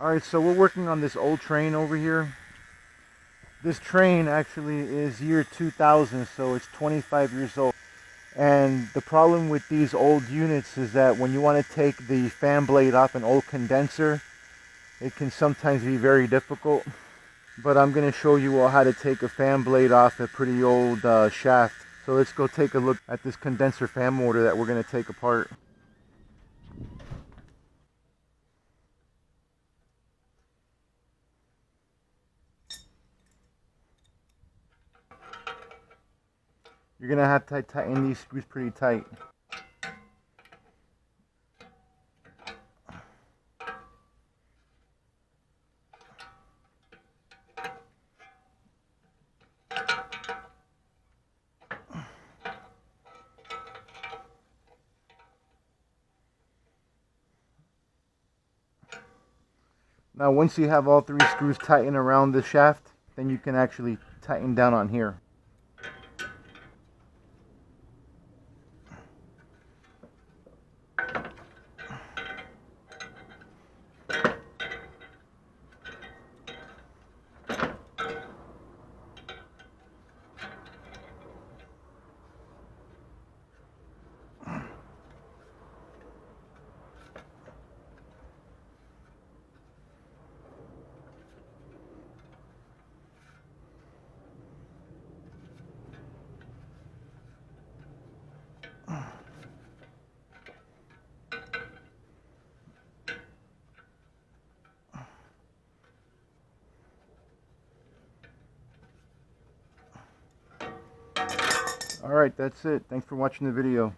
Alright, so we're working on this old train over here. This train actually is year 2000, so it's 25 years old. And the problem with these old units is that when you want to take the fan blade off an old condenser, it can sometimes be very difficult. But I'm going to show you all how to take a fan blade off a pretty old shaft. So let's go take a look at this condenser fan motor that we're going to take apart. You're going to have to tighten these screws pretty tight. Now once you have all three screws tightened around the shaft, then you can actually tighten down on here. Alright, that's it. Thanks for watching the video.